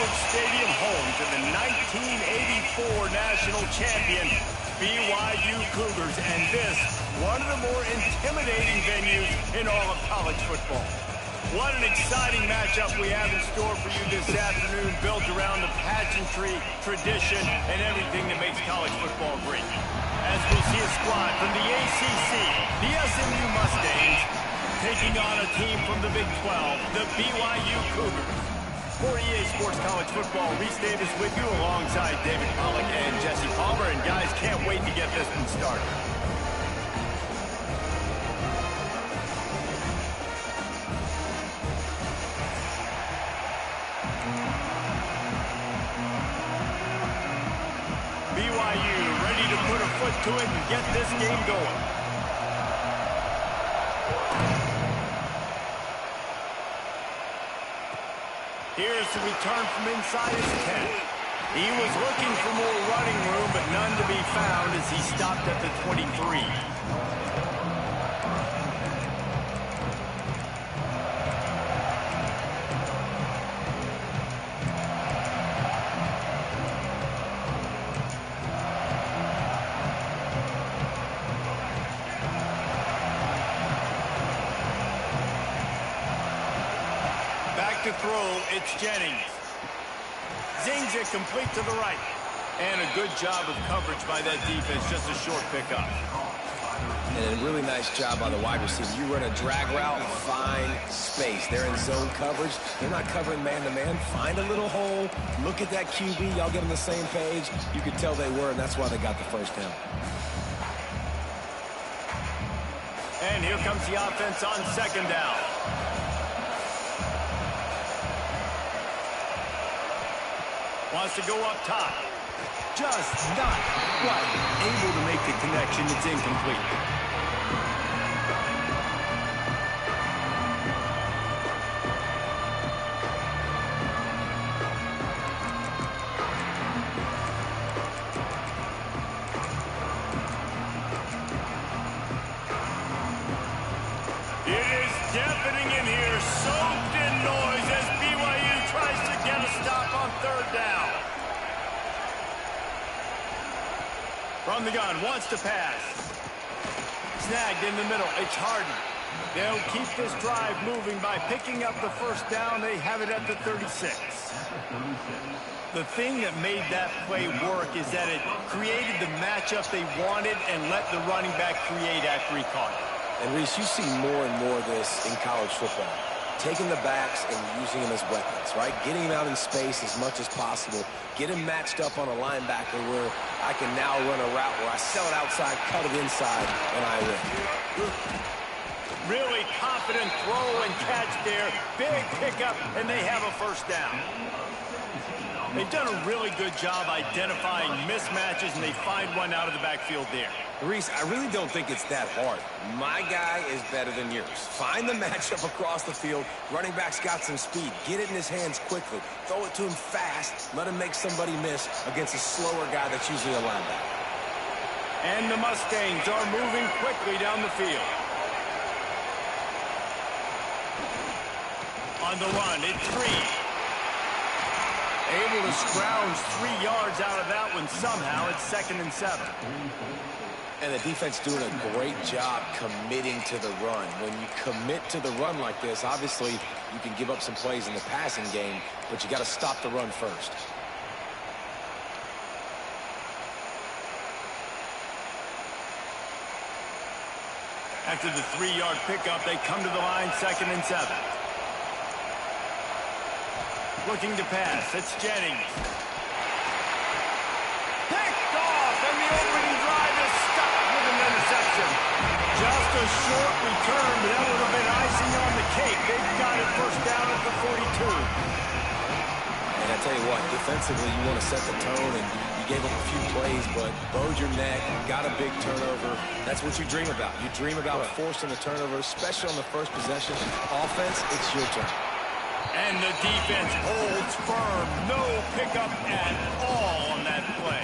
Albert Stadium, home to the 1984 national champion BYU Cougars, and this, one of the more intimidating venues in all of college football. What an exciting matchup we have in store for you this afternoon, built around the pageantry, tradition, and everything that makes college football great. As we see a squad from the ACC, the SMU Mustangs, taking on a team from the Big 12, the BYU Cougars. For EA Sports College Football, Reese Davis with you alongside David Pollack and Jesse Palmer. And guys, can't wait to get this one started. BYU ready to put a foot to it and get this game going. Here's the return from inside his 10. He was looking for more running room, but none to be found as he stopped at the 23. To throw, it's Jennings. Zings it complete to the right. And a good job of coverage by that defense, just a short pickup. And a really nice job by the wide receiver. You run a drag route, find space. They're in zone coverage. They're not covering man-to-man. Find a little hole. Look at that QB. Y'all get on the same page. You could tell they were, and that's why they got the first down. And here comes the offense on second down. Wants to go up top. Just not quite able to make the connection. It's incomplete. It is deafening in here, soaked in noise as BYU tries to get a stop on third down. From the gun, wants to pass. Snagged in the middle, it's Harden. They'll keep this drive moving by picking up the first down. They have it at the 36. The thing that made that play work is that it created the matchup they wanted and let the running back create after he caught it. And Reese, you see more and more of this in college football. Taking the backs and using them as weapons, right? Getting them out in space as much as possible. Get them matched up on a linebacker where I can now run a route where I sell it outside, cut it inside, and I win. Really confident throw and catch there. Big pickup, and they have a first down. They've done a really good job identifying mismatches, and they find one out of the backfield there. Reese, I really don't think it's that hard. My guy is better than yours. Find the matchup across the field. Running back's got some speed. Get it in his hands quickly. Throw it to him fast. Let him make somebody miss against a slower guy that's usually a linebacker. And the Mustangs are moving quickly down the field. On the run, it's Reed. Able to scrounge 3 yards out of that one somehow. It's 2nd and 7. And the defense doing a great job committing to the run. When you commit to the run like this, obviously you can give up some plays in the passing game, but you got to stop the run first. After the 3-yard pickup, they come to the line, 2nd and 7. Looking to pass, it's Jennings. Picked off, and the opening drive is stopped with an interception. Just a short return, but that would have been icing on the cake. They've got it first down at the 42. And I tell you what, defensively, you want to set the tone, and you gave up a few plays, but bowed your neck, got a big turnover. That's what you dream about. You dream about forcing a turnover, especially on the first possession. Offense, it's your turn. And the defense holds firm. No pickup at all on that play.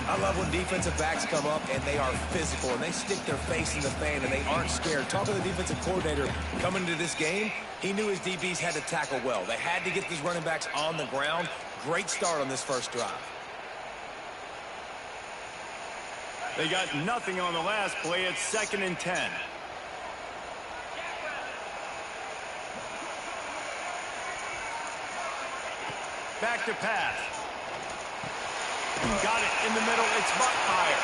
I I love when defensive backs come up and they are physical and they stick their face in the fan and they aren't scared. Talking to the defensive coordinator coming into this game, he knew his DBs had to tackle well. They had to get these running backs on the ground. Great start on this first drive. They got nothing on the last play. It's 2nd and 10. Back to pass. Got it in the middle. It's Buckmeyer.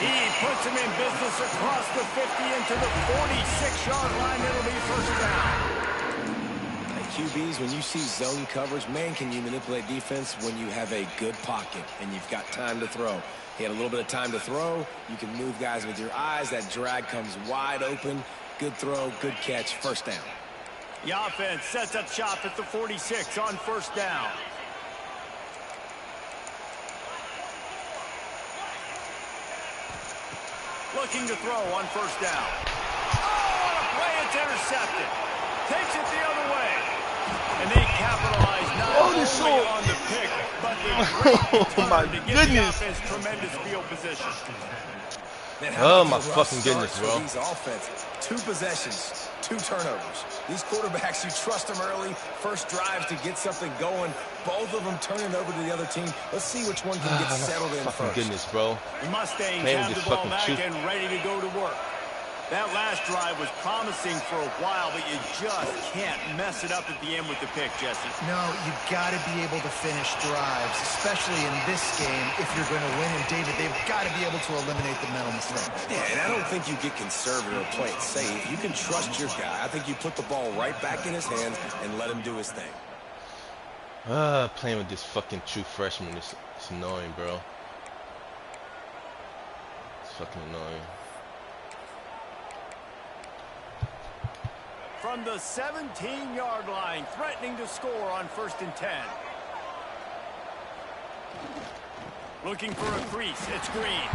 He puts him in business across the 50 into the 46-yard line. It'll be first down. Hey, QBs, when you see zone coverage, man, can you manipulate defense when you have a good pocket and you've got time to throw. He had a little bit of time to throw. You can move guys with your eyes. That drag comes wide open. Good throw, good catch, first down. The offense sets up shop at the 46 on first down. Looking to throw on first down. Oh, what a play. It's intercepted. Takes it the other way. And they capitalize not only on the pick, but the great return to give the offense tremendous field position. Man, oh, my fucking goodness, bro. These offenses, 2 possessions, 2 turnovers. These quarterbacks, you trust them early. First drives to get something going. Both of them turning over to the other team. Let's see which one can get settled in fucking first. Goodness, bro. The Mustangs have the ball back and ready to go to work. That last drive was promising for a while, but you just can't mess it up at the end with the pick, Jesse. No, you've got to be able to finish drives, especially in this game if you're going to win. And, David, they've got to be able to eliminate the mental mistakes. Yeah, and I don't think you get conservative or play it safe. You can trust your guy. I think you put the ball right back in his hands and let him do his thing. Playing with this fucking true freshman is annoying, bro. It's fucking annoying. From the 17-yard line, threatening to score on 1st and 10. Looking for a crease. It's Green.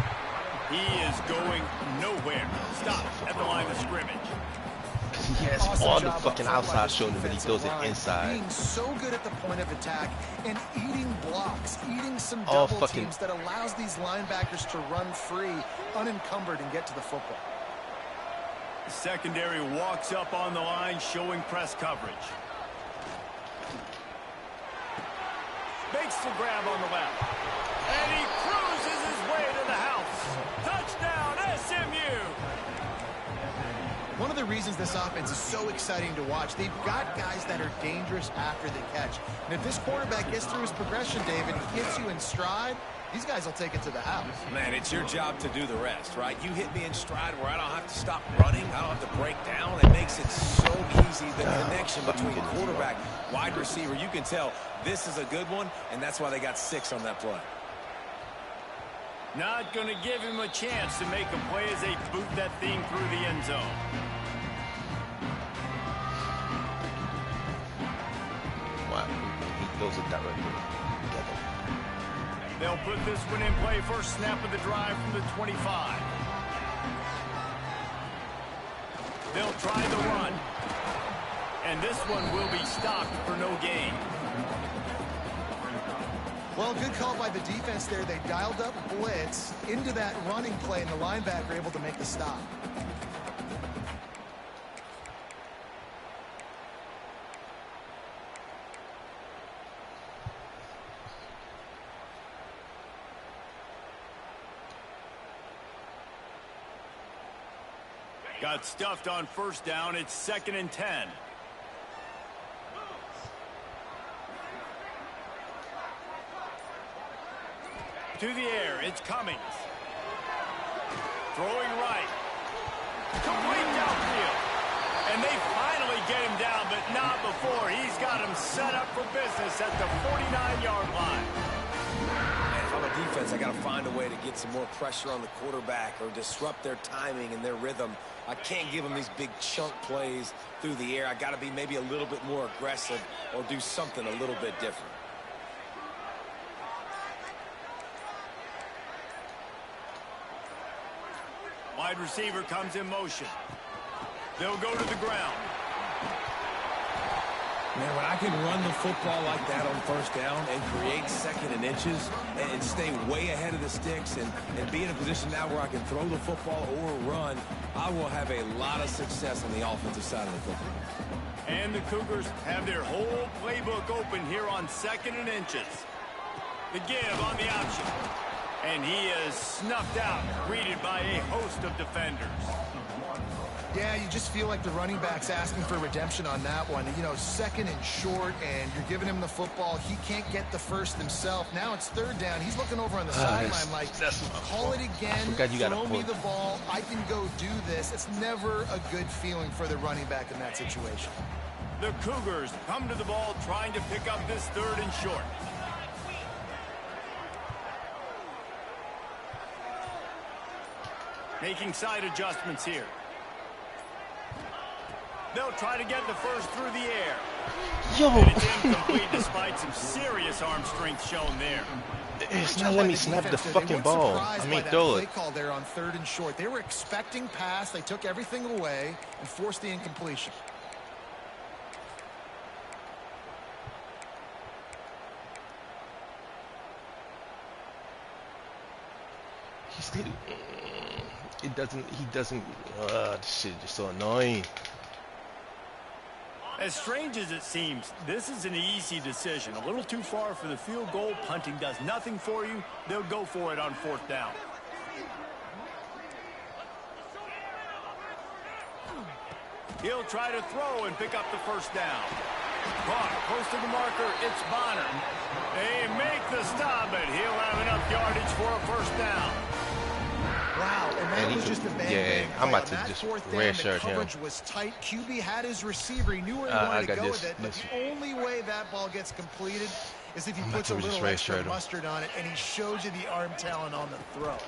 He is going nowhere. Stop at the line of scrimmage. He has awesome all the fucking outside shoulder, but he throws it inside. Being so good at the point of attack and eating blocks, eating some double teams that allows these linebackers to run free, unencumbered, and get to the football. The secondary walks up on the line, showing press coverage. Makes the grab on the left. And he cruises his way to the house. Touchdown, SMU! One of the reasons this offense is so exciting to watch, they've got guys that are dangerous after the catch. And if this quarterback gets through his progression, David, he gets you in stride, these guys will take it to the house. Man, it's your job to do the rest, right? You hit me in stride where I don't have to stop running. I don't have to break down. It makes it so easy, the connection between quarterback, wide receiver. You can tell this is a good one, and that's why they got 6 on that play. Not going to give him a chance to make a play as they boot that thing through the end zone. Wow, he throws it directly together. They'll put this one in play. First snap of the drive from the 25. They'll try the run. And this one will be stopped for no gain. Well, good call by the defense there. They dialed up blitz into that running play, and the linebacker able to make the stop. Got stuffed on first down. It's 2nd and 10. To the air, it's Cummings. Throwing right. Complete downfield. And they finally get him down, but not before. He's got him set up for business at the 49-yard line. Man, if I'm a defense, I got to find a way to get some more pressure on the quarterback or disrupt their timing and their rhythm. I can't give them these big chunk plays through the air. I got to be maybe a little bit more aggressive or do something a little bit different. Wide receiver comes in motion. They'll go to the ground. Man, when I can run the football like that on first down and create second and inches and stay way ahead of the sticks and be in a position now where I can throw the football or run, I will have a lot of success on the offensive side of the football. And the Cougars have their whole playbook open here on second and inches. The give on the option. And he is snuffed out, greeted by a host of defenders. Yeah, you just feel like the running back's asking for redemption on that one. You know, second and short, and you're giving him the football. He can't get the first himself. Now it's third down. He's looking over on the sideline like, call it again, throw me the ball. I can go do this. It's never a good feeling for the running back in that situation. The Cougars come to the ball trying to pick up this third and short. Making side adjustments here. They'll try to get the first through the air. Yo! And it's incomplete despite some serious arm strength shown there. It's not letting me snap the fucking ball. I mean, throw it. Call there on third and short. They were expecting pass. They took everything away and forced the incompletion. This shit is just so annoying. As strange as it seems, this is an easy decision. A little too far for the field goal. Punting does nothing for you. They'll go for it on fourth down. He'll try to throw and pick up the first down. Caught close to the marker. It's Bonner. They make the stop, but he'll have enough yardage for a first down. Wow, and that was just a bang. I'm about to just red shirt him. Coverage was tight. QB had his receiver. He knew where he wanted to go with it. But the only way that ball gets completed is if he puts a little extra mustard on it, and he shows you the arm talent on the throw.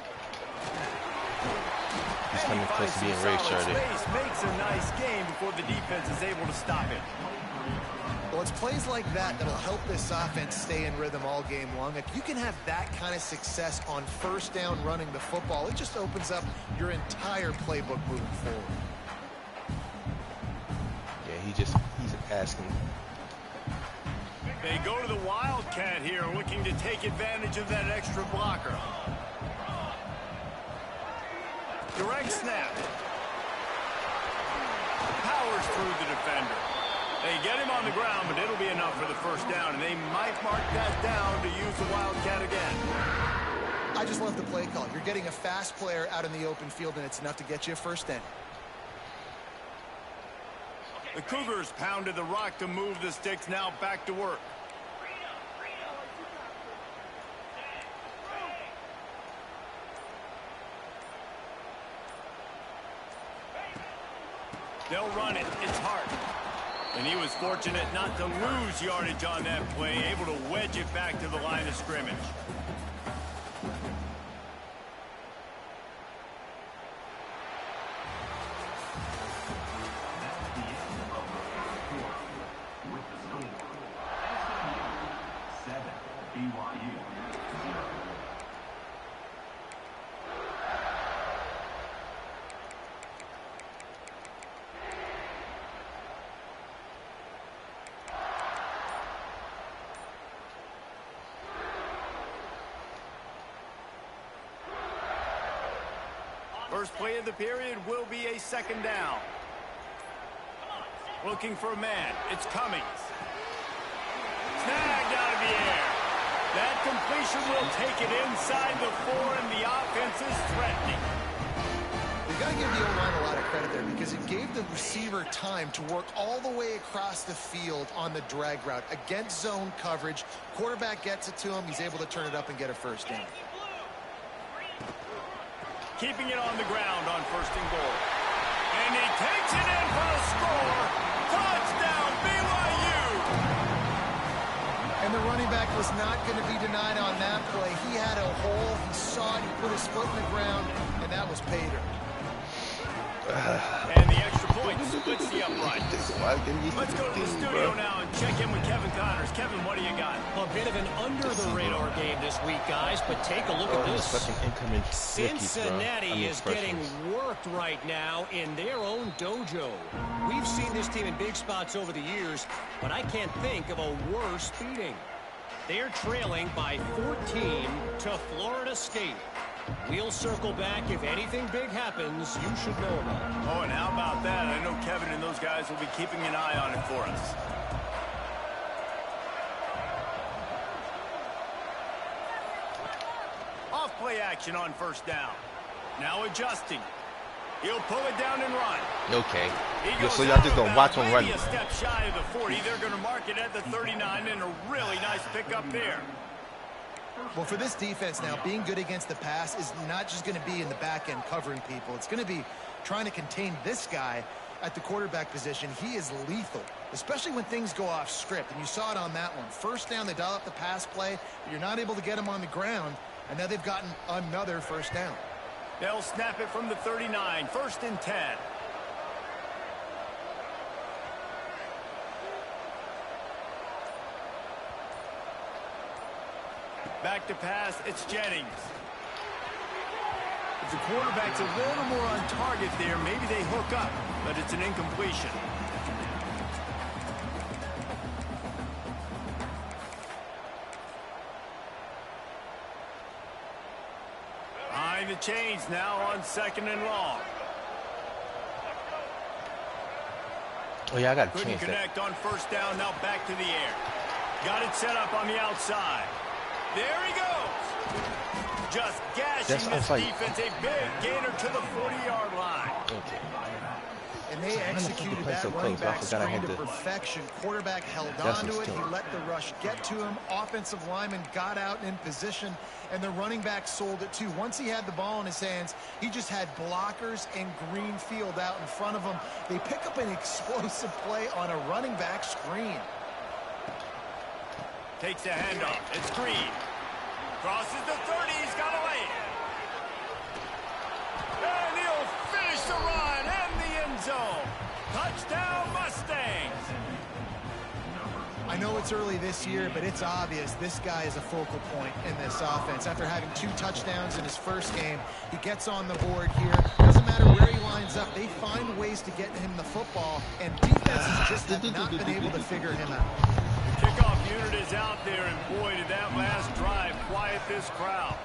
He's coming close to being red shirted. Makes a nice game before the defense is able to stop it. Well, it's plays like that that'll help this offense stay in rhythm all game long. If you can have that kind of success on first down running the football, it just opens up your entire playbook moving forward. Yeah, he's asking. They go to the Wildcat here, looking to take advantage of that extra blocker. Direct snap. Powers through the defender. They get him on the ground, but it'll be enough for the first down, and they might mark that down to use the Wildcat again. I just love the play call. You're getting a fast player out in the open field, and it's enough to get you a first down. The Cougars pounded the rock to move the sticks, now back to work. They'll run it. It's Hart. And he was fortunate not to lose yardage on that play, able to wedge it back to the line of scrimmage. BYU. First play of the period will be a second down. Looking for a man. It's Cummings. Snagged out of the air. That completion will take it inside the 4, and the offense is threatening. You've got to give the O-line a lot of credit there because it gave the receiver time to work all the way across the field on the drag route against zone coverage. Quarterback gets it to him. He's able to turn it up and get a first down. Keeping it on the ground on first and goal. And he takes it in for the score. Touchdown, BYU! And the running back was not going to be denied on that play. He had a hole. He saw it. He put his foot in the ground, and that was Pater. And the extra point splits the upright. Let's go to the studio now and check check in with Kevin Connors. Kevin, what do you got? A bit of an under-the-radar game this week, guys, but take a look at this. Cincinnati is getting worked right now in their own dojo. We've seen this team in big spots over the years, but I can't think of a worse beating. They're trailing by 14 to Florida State. We'll circle back. If anything big happens, you should know about it. Oh, and how about that? I know Kevin and those guys will be keeping an eye on it for us. Off-play action on first down. Now adjusting. He'll pull it down and run. Okay. So y'all just gonna watch him run. A step shy of the 40. They're going to mark it at the 39, and a really nice pickup there. Well, for this defense now, being good against the pass is not just going to be in the back end covering people. It's going to be trying to contain this guy at the quarterback position. He is lethal, especially when things go off script. And you saw it on that one. First down, they dial up the pass play, but you're not able to get him on the ground. And now they've gotten another first down. They'll snap it from the 39. 1st and 10. Back to pass, it's Jennings. If the quarterback's a little more on target there, maybe they hook up, but it's an incompletion. Behind the chains now on 2nd and long. Oh, yeah, I got to Couldn't change that. connect on 1st down, now back to the air. Got it set up on the outside. There he goes. Just gashing this defense. A big gainer to the 40-yard line. Okay. And they executed that running back screen to perfection. Quarterback held on to it. He let the rush get to him. Offensive lineman got out in position, and the running back sold it too. Once he had the ball in his hands, he just had blockers and green field out in front of him. They pick up an explosive play on a running back screen. Takes a handoff. It's Green. Crosses the 30. He's got to lay it. And he'll finish the run and the end zone. Touchdown, Mustangs. I know it's early this year, but it's obvious this guy is a focal point in this offense. After having 2 touchdowns in his first game, he gets on the board here. Doesn't matter where he lines up. They find ways to get him the football, and defenses just have not been able to figure him out. Kickoff unit is out there, and boy, did that last drive quiet this crowd.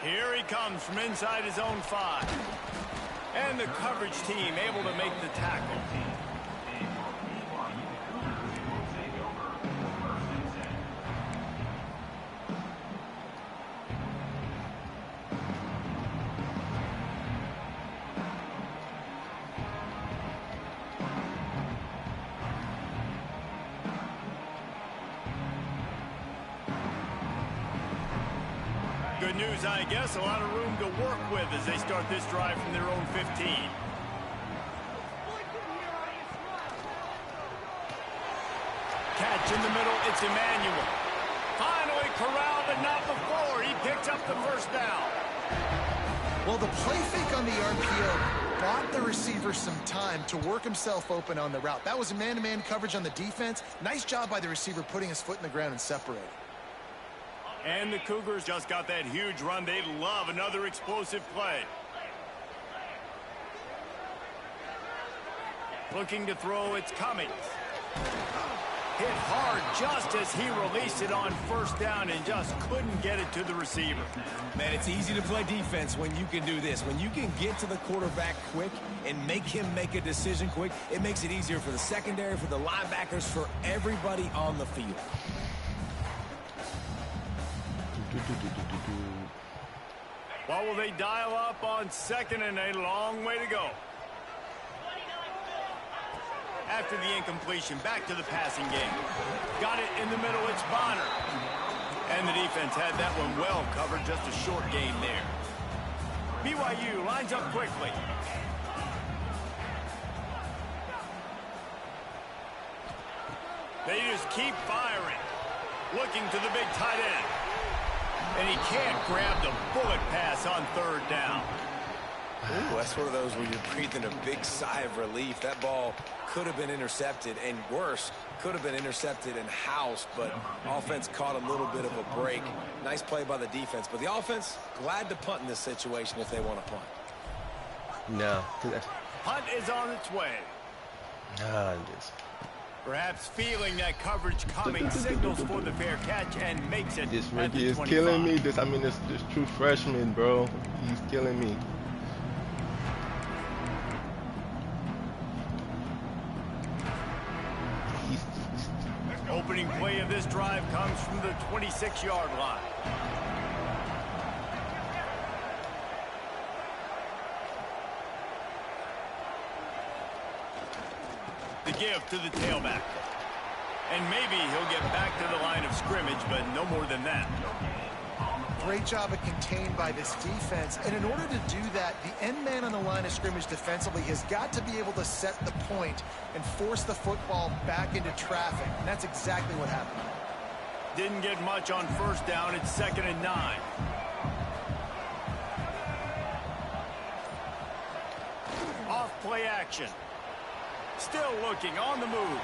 Here he comes from inside his own 5. And the coverage team able to make the tackle. Good news, I guess. A lot of room to work with as they start this drive from their own 15. Catch in the middle. It's Emmanuel. Finally corralled, but not before. He picks up the first down. Well, the play fake on the RPO bought the receiver some time to work himself open on the route. That was a man-to-man coverage on the defense. Nice job by the receiver putting his foot in the ground and separating. And the Cougars just got that huge run. They'd love another explosive play. Looking to throw, it's Cummings. Hit hard just as he released it on 1st down and just couldn't get it to the receiver. Man, it's easy to play defense when you can do this. When you can get to the quarterback quick and make him make a decision quick, it makes it easier for the secondary, for the linebackers, for everybody on the field. What will they dial up on 2nd and a long way to go? After the incompletion, back to the passing game. Got it in the middle, it's Bonner. And the defense had that one well covered, just a short gain there. BYU lines up quickly. They just keep firing. Looking to the big tight end. And he can't grab the bullet pass on 3rd down. Ooh, that's one of those where you're breathing a big sigh of relief. That ball could have been intercepted, and worse, could have been intercepted and housed, but offense caught a little bit of a break. Nice play by the defense, but the offense glad to punt in this situation if they want to punt. No. Punt is on its way. Perhaps feeling that coverage coming, signals for the fair catch and makes it. This Ricky is killing me. This true freshman, bro. He's killing me. Opening play of this drive comes from the 26-yard line. The give to the tailback. And maybe he'll get back to the line of scrimmage, but no more than that. Great job of contained by this defense. And in order to do that, the end man on the line of scrimmage defensively has got to be able to set the point and force the football back into traffic. And that's exactly what happened. Didn't get much on first down. It's 2nd and 9. Off play action. Still looking on the move.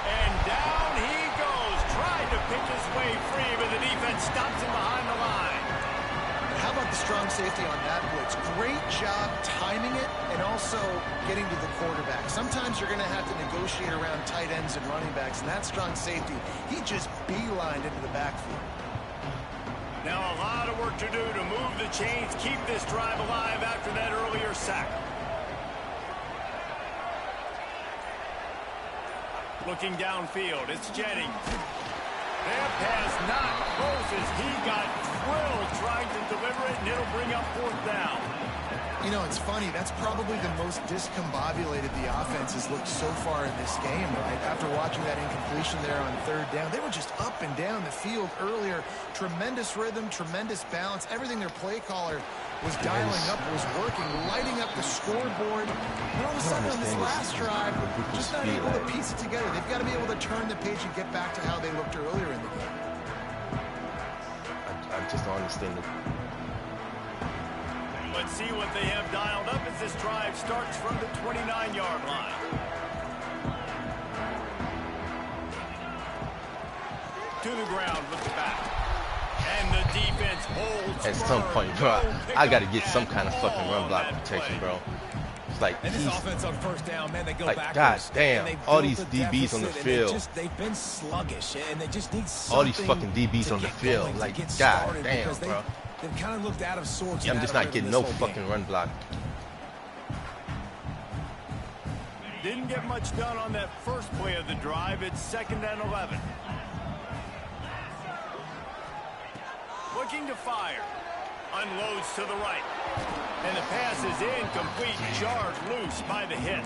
And down he goes. Tried to pick his way free, but the defense stops him behind the line. How about the strong safety on that blitz? Great job timing it and also getting to the quarterback. Sometimes you're going to have to negotiate around tight ends and running backs, and that strong safety, he just beelined into the backfield. Now a lot of work to do to move the chains, keep this drive alive after that earlier sack. Looking downfield, it's Jennings. That pass not close as he got thrilled trying to deliver it, and it'll bring up 4th down. You know, it's funny. That's probably the most discombobulated the offense has looked so far in this game, right? After watching that incompletion there on 3rd down, they were just up and down the field earlier. Tremendous rhythm, tremendous balance. Everything their play caller was dialing up, was working, lighting up the scoreboard. And all of a sudden on this last drive, just not able to piece it together. They've got to be able to turn the page and get back to how they looked earlier in the game. I just don't understand it. Let's see what they have dialed up as this drive starts from the 29-yard line. To the ground with the back. And the defense holds. At some point, bro, I got to get some kind of fucking run block protection, bro. It's like, and this offense on 1st down, man, they go like, backwards. God damn, all these DBs on the field. They've been sluggish, and they just need something. All these fucking DBs on the field. Like, God damn, bro. They've kind of looked out of sorts. Yeah, I'm just not getting no fucking run block. Didn't get much done on that first play of the drive. It's 2nd and 11. Looking to fire. Unloads to the right. And the pass is incomplete. Jarred loose by the hit.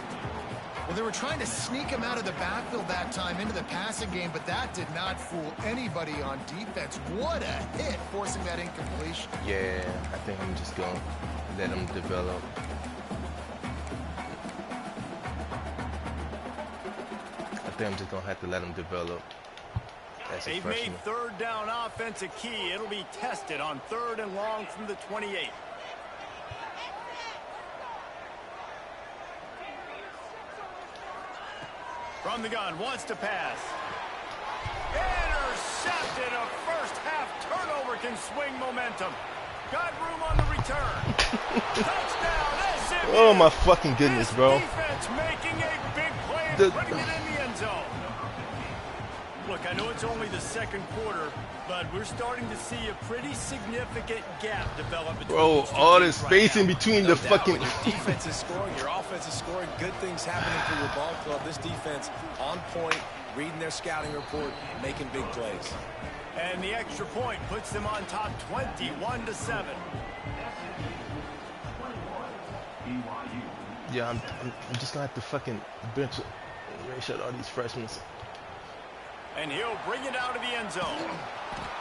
Well, they were trying to sneak him out of the backfield that time into the passing game, but that did not fool anybody on defense. What a hit, forcing that incompletion. Yeah, I think I'm just going to let him develop. I think I'm just going to have to let him develop. They've made 3rd down offense a key. It'll be tested on 3rd and long from the 28. From the gun, wants to pass. Intercepted. A first-half turnover can swing momentum. Got room on the return. Touchdown, SMU. Oh, my fucking goodness, bro. Defense making a big play and putting it in the end zone. Look, I know it's only the 2nd quarter, but we're starting to see a pretty significant gap develop between bro, all this space in between the fucking... Your defense is scoring, your offense is scoring, good things happening for your ball club. This defense on point, reading their scouting report, making big plays. And the extra point puts them on top 21-7. Yeah, I'm just going to have to fucking bench shut all these freshmen. And he'll bring it out of the end zone.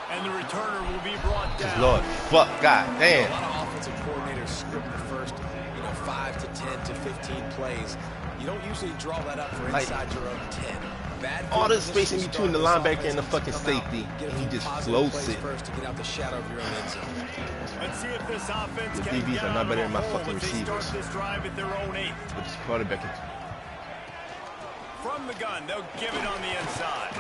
And the returner will be brought down. Lord, fuck, god damn. A lot of offensive coordinators script the first, 5 to 10 to 15 plays. You don't usually draw that up for inside your own 10. all this space in between the linebacker and the fucking safety, and he just floats it. First to get out the shadow of your own end zone. Let's see if this offense The can DBs get are out not of better a than my hole fucking if they receivers. start this drive at their own 8. But this quarterback is From the gun, they'll give it on the inside.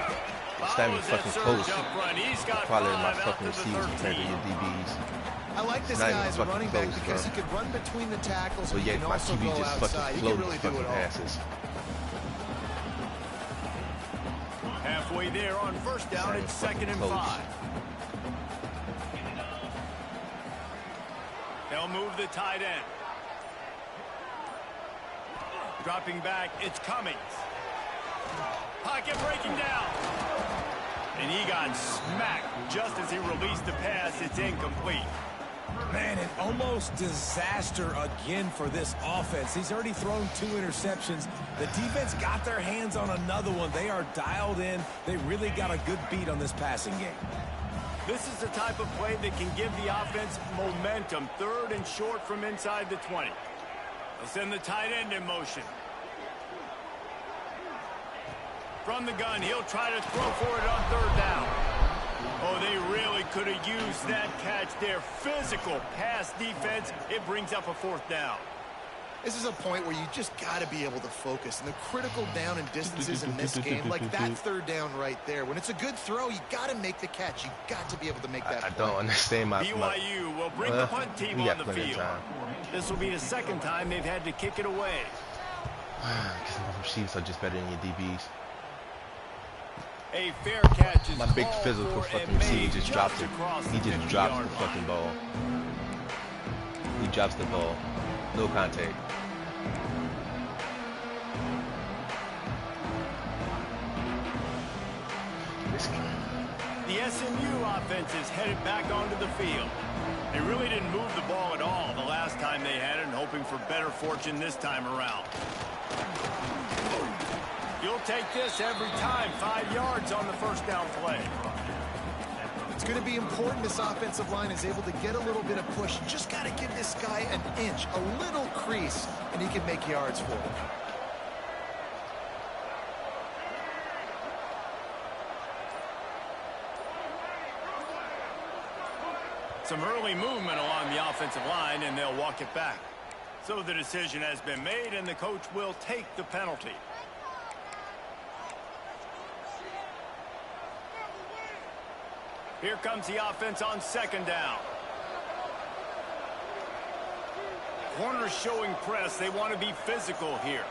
it's not even fucking close. He's got Probably 5 my out fucking to the receivers compared to 13. your DBs. I like this Not guy even as a fucking running back close, because bro. he could run between the tackles, But but he yet can my also QB go just outside. fucking He can floating really do fucking it all. passes. Halfway there on first down, it's 2nd and 5. They'll move the tight end. Dropping back, it's Cummings. Pocket breaking down. And he got smacked just as he released the pass. It's incomplete. Man, an almost disaster again for this offense. He's already thrown 2 interceptions. The defense got their hands on another one. They are dialed in. They really got a good beat on this passing game. This is the type of play that can give the offense momentum. 3rd and short from inside the 20. They'll send the tight end in motion. From the gun, he'll try to throw for it on 3rd down. Oh, they really could have used that catch there. Physical pass defense. It brings up a 4th down. This is a point where you just got to be able to focus. And the critical down and distances in this game, like that 3rd down right there. When it's a good throw, you got to make the catch. You got to be able to make that I play. don't understand my BYU will bring the punt team we on got the plenty of field. time. This will be the 2nd time they've had to kick it away. Because my receivers are just better than your DBs. A fair catch is My big called physical for fucking and receiver made just dropped it. across He the just drops the 50-yard fucking line. ball. He drops the ball. No contact. The SMU offense is headed back onto the field. They really didn't move the ball at all the last time they had it, and hoping for better fortune this time around. You'll take this every time. 5 yards on the 1st down play. It's going to be important this offensive line is able to get a little bit of push. You just got to give this guy an inch, a little crease, and he can make yards for it. Some early movement along the offensive line, and they'll walk it back. So the decision has been made, and the coach will take the penalty. Here comes the offense on 2nd down. Corners showing press. They want to be physical here.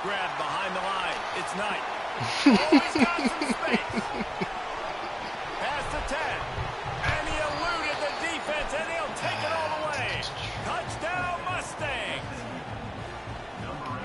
Grab behind the line. It's Knight. Oh, he's got some space. Pass to 10. And he eluded the defense, and he'll take it all the way. Touchdown, Mustangs.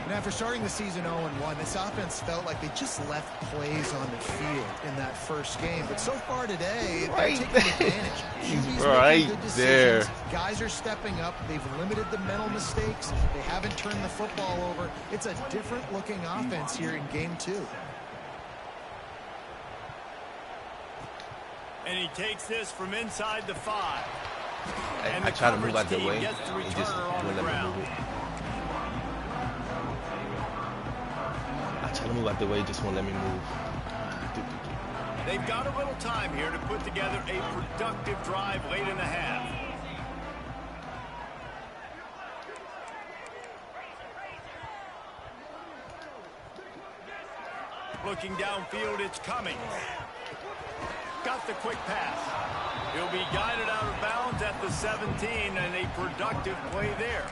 And after starting the season 0-1, this offense felt like they just left plays on the field in that first game. But so far today, they're taking advantage. He's QB's right making good decisions. there. Guys are stepping up. They've limited the mental mistakes. They haven't turned the football over. It's a different-looking offense here in Game 2. And he takes this from inside the 5. I try to move out the way. He just won't let me move it. I try to move out the way, just won't let me move. They've got a little time here to put together a productive drive late in the half. Looking downfield, it's Cummings. Got the quick pass. He'll be guided out of bounds at the 17, and a productive play there.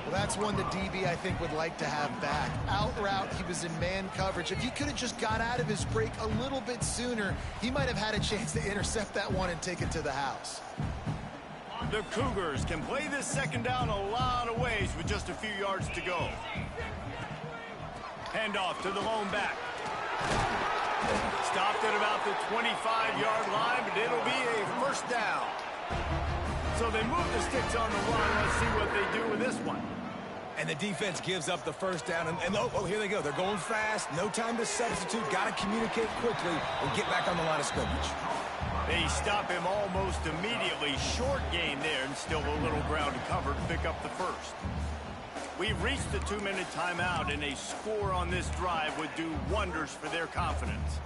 Well, that's one the DB, I think, would like to have back. Out route, he was in man coverage. If he could have just got out of his break a little bit sooner, he might have had a chance to intercept that one and take it to the house. The Cougars can play this 2nd down a lot of ways with just a few yards to go. Handoff to the lone back. Stopped at about the 25-yard line, but it'll be a 1st down. So they move the sticks on the run. Let's see what they do with this one. And the defense gives up the 1st down. And oh, here they go. They're going fast. No time to substitute. Got to communicate quickly and get back on the line of scrimmage. They stop him almost immediately. Short gain there, and still a little ground to cover to pick up the 1st. We've reached the 2-minute timeout, and a score on this drive would do wonders for their confidence.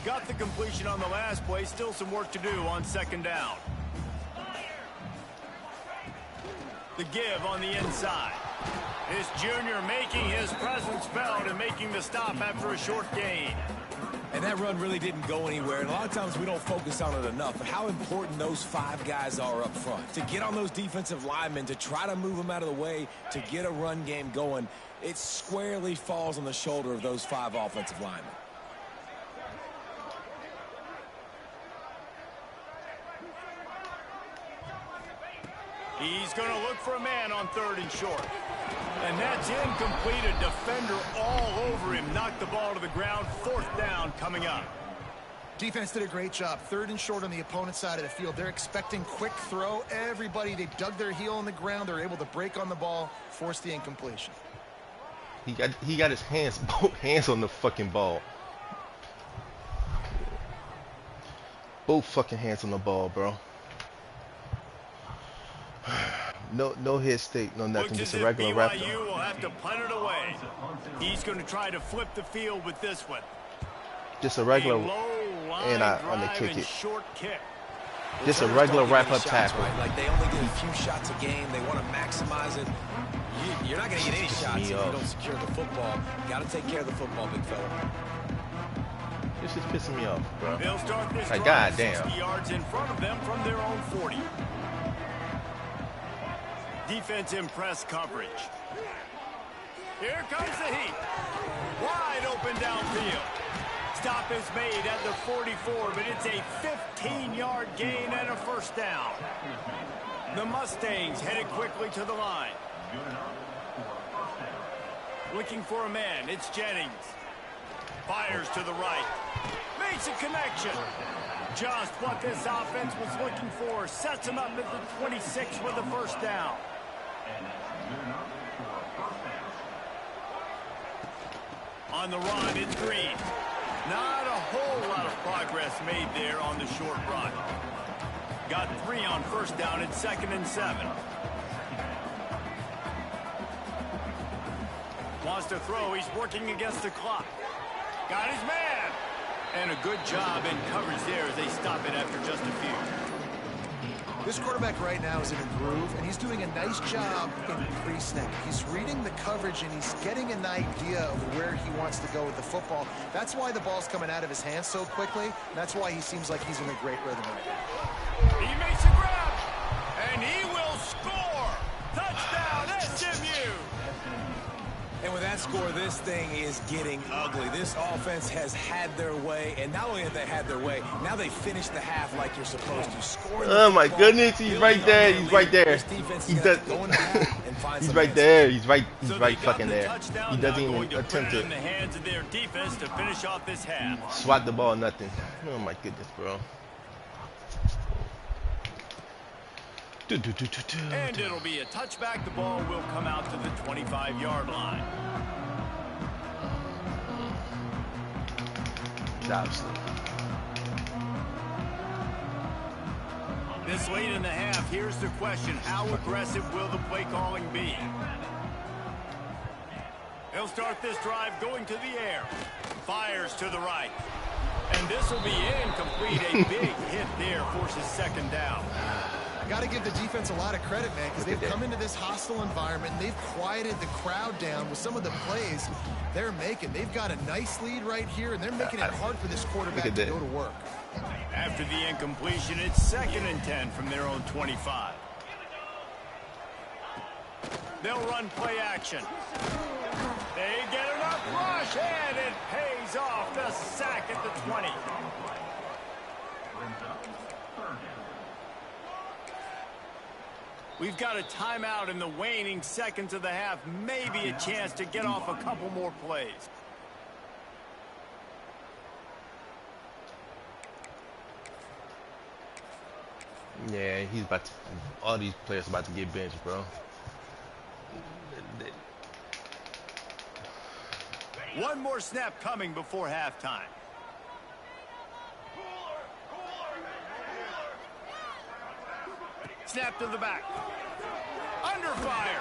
Got the completion on the last play. Still some work to do on second down. The give on the inside. This junior making his presence felt and making the stop after a short gain. And that run really didn't go anywhere. And a lot of times we don't focus on it enough. But how important those 5 guys are up front. To get on those defensive linemen, to try to move them out of the way, to get a run game going, it squarely falls on the shoulder of those 5 offensive linemen. He's going to look for a man on 3rd and short. And that's incomplete. A defender all over him. Knocked the ball to the ground. 4th down coming up. Defense did a great job. 3rd and short on the opponent's side of the field. They're expecting quick throw. Everybody, they dug their heel on the ground. They're able to break on the ball, force the incompletion. He got his hands, both hands on the fucking ball. Both fucking hands on the ball, bro. No hit stick, no nothing, just a regular wrap. BYU will have to punt it away. He's going to try to flip the field with this one. Just a regular, and on the kick it. Short kick. Just a regular wrap-up tackle. Right? Like they only get a few shots a game. They want to maximize it. You're not going to get any shots if you don't secure the football. Got to take care of the football, big fella. This is pissing me off, bro. They'll start this like, drive goddamn. 60 yards in front of them from their own 40. Defense in press coverage. Here comes the heat. Wide open downfield. Stop is made at the 44, but it's a 15-yard gain and a 1st down. The Mustangs headed quickly to the line. Looking for a man. It's Jennings. Fires to the right. Makes a connection. Just what this offense was looking for. Sets him up at the 26 with a 1st down. On the run, it's Green. Not a whole lot of progress made there on the short run. Got 3 on 1st down at 2nd and 7. Wants to throw. He's working against the clock. Got his man. And a good job in coverage there as they stop it after just a few. This quarterback right now is in a groove, and he's doing a nice job in pre-snap. He's reading the coverage, and he's getting an idea of where he wants to go with the football. That's why the ball's coming out of his hands so quickly, and that's why he seems like he's in a great rhythm right now. He makes a grab, and he will score. Touchdown, SMU. And with that score, this thing is getting ugly. This offense has had their way, and not only have they had their way, now they finish the half like you're supposed to. Scoring oh my goodness, he's right there. He's right there. He's right there. He's right fucking there. He doesn't even attempt to in the hands of their defense to finish off this half. swat the ball, nothing. Oh my goodness, bro. And it'll be a touchback. The ball will come out to the 25-yard line. Obviously. This late in the half, here's the question. How aggressive will the play calling be? He'll start this drive going to the air. Fires to the right. And this will be incomplete. A big hit there forces 2nd down. Got to give the defense a lot of credit, man, because they've come into this hostile environment, and they've quieted the crowd down with some of the plays they're making. They've got a nice lead right here, and they're making it hard for this quarterback to go to work. After the incompletion, it's 2nd and 10 from their own 25. They'll run play action. They get enough rush, and it pays off. The sack at the 20. We've got a timeout in the waning seconds of the half. Maybe a chance to get off a couple more plays. Yeah, he's about to. All these players about to get benched, bro. One more snap coming before halftime. Snap to the back. under fire.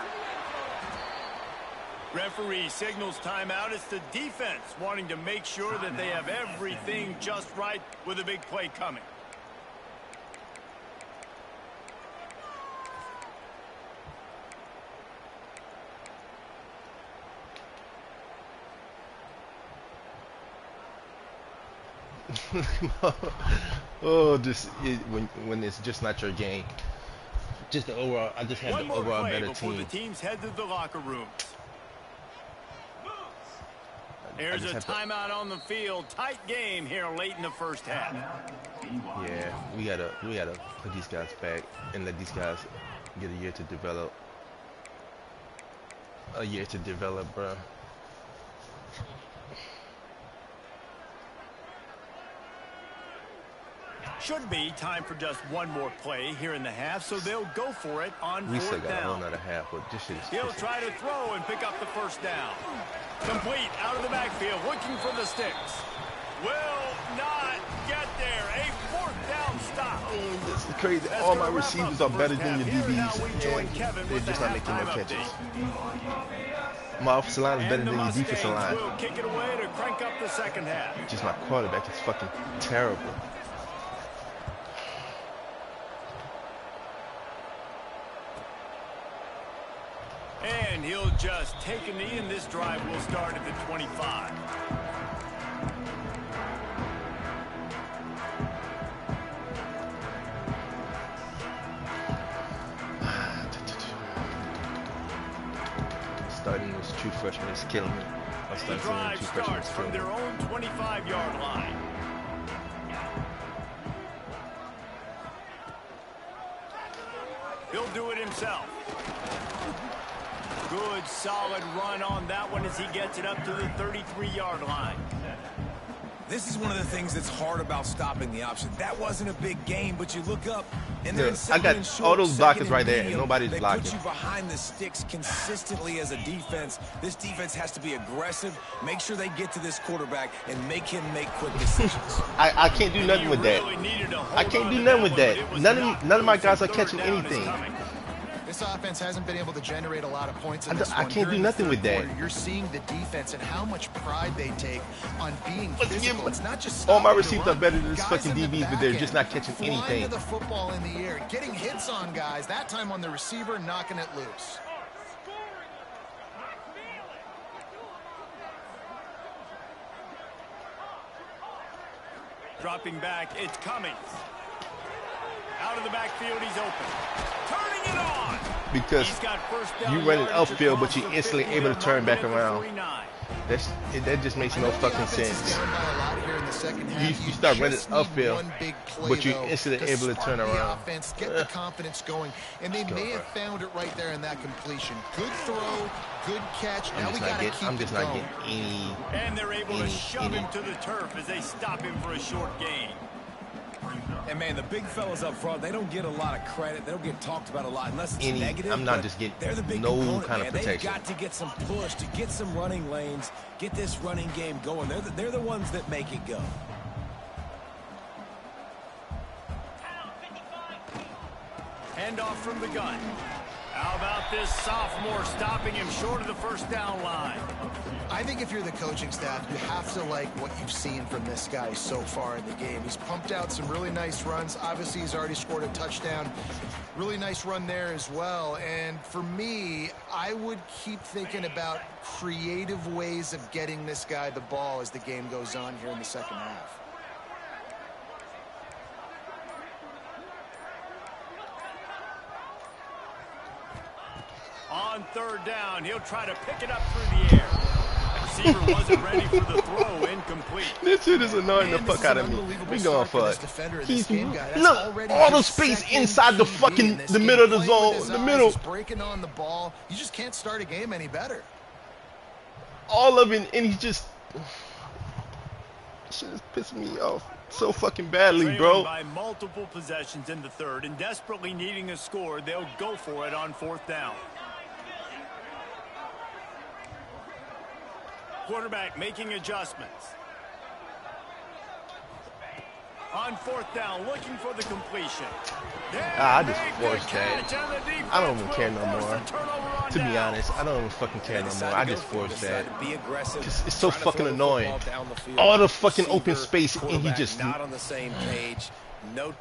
Referee signals timeout. It's the defense wanting to make sure that they have everything just right with a big play coming. Oh, when it's just not your game. Just the overall, I just have the overall better team. The teams head to the locker rooms. There's a timeout on the field. Tight game here late in the first half. Yeah, we gotta put these guys back and let these guys get a year to develop. A year to develop, bro. Should be time for just one more play here in the half, so they'll go for it on we fourth still got down. a whole nother half, but this shit is He'll try to throw and pick up the first down. Complete out of the backfield, looking for the sticks. Will not get there. A fourth down stop. This is crazy. All my receivers are better than the DBs, and they're just not making no catches. My offensive line is better than your defensive line. Will kick it away to crank up the second half. Just my quarterback is fucking terrible. And he'll just take a knee, and this drive will start at the 25. Starting this true freshman is killing me. The drive starts from their own 25-yard line. He'll do it himself. Good, solid run on that one as he gets it up to the 33-yard line. This is one of the things that's hard about stopping the option. That wasn't a big game, but you look up and they're I got all those blockers right there, and nobody's blocking. They put you behind the sticks consistently as a defense. This defense has to be aggressive, make sure they get to this quarterback, and make him make quick decisions. I can't do nothing with that. I can't do nothing with that. None of my guys are catching anything. This offense hasn't been able to generate a lot of points in this one. I can't do nothing with that. You're seeing the defense and how much pride they take on being physical. It's not just all my receivers are better than this fucking DBs, but they're just not catching anything. The football in the air, getting hits on guys. That time on the receiver, knocking it loose. Dropping back, it's Cummings. Out of the backfield, he's open. Turning it on. Because you run it upfield, but you're instantly able to turn back around. That just makes no fucking sense. You start running upfield, but you're instantly able to turn around. Get the confidence going, and they may have found it right there in that completion. Good throw, good catch. Now we got to keep it going. I'm just not getting any. And they're able to shove him to the turf as they stop him for a short gain. And man, the big fellas up front, they don't get a lot of credit. They don't get talked about a lot unless it's negative. I'm not just getting no kind of protection. They've got to get some push, to get some running lanes, get this running game going. They're the ones that make it go. Handoff from the gun. How about this sophomore stopping him short of the first down line? I think if you're the coaching staff, you have to like what you've seen from this guy so far in the game. He's pumped out some really nice runs. Obviously, he's already scored a touchdown. Really nice run there as well. And for me, I would keep thinking about creative ways of getting this guy the ball as the game goes on here in the second half. On third down, he'll try to pick it up through the air. Receiver wasn't ready for the throw, incomplete. This shit is annoying the fuck out of me. We going for it. Look, all the space inside the fucking the middle of the zone, the middle. Breaking on the ball, you just can't start a game any better. All of it, and he just shit is pissing me off so fucking badly, bro. By multiple possessions in the third and desperately needing a score, they'll go for it on fourth down. Quarterback making adjustments. On 4th down, looking for the completion. I just forced that. I don't even care no more. To be honest, I don't even fucking care no more. I just forced that. It's so fucking annoying. All the fucking open space and he just not on the same page. No.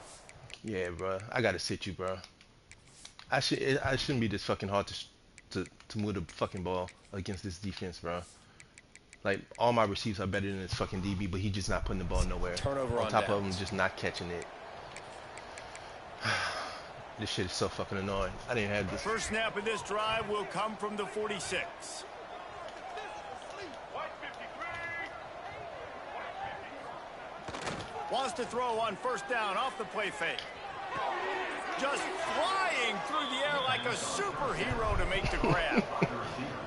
Yeah, bro. I gotta sit you, bro. I shouldn't be this fucking hard to move the fucking ball against this defense, bro. Like, all my receivers are better than this fucking DB, but he's just not putting the ball nowhere. Turnover on top downs. of him just not catching it. This shit is so fucking annoying. I didn't have this. First snap of this drive will come from the 46. Wants to throw on 1st down off the play fake. Just flying through the air like a superhero to make the grab.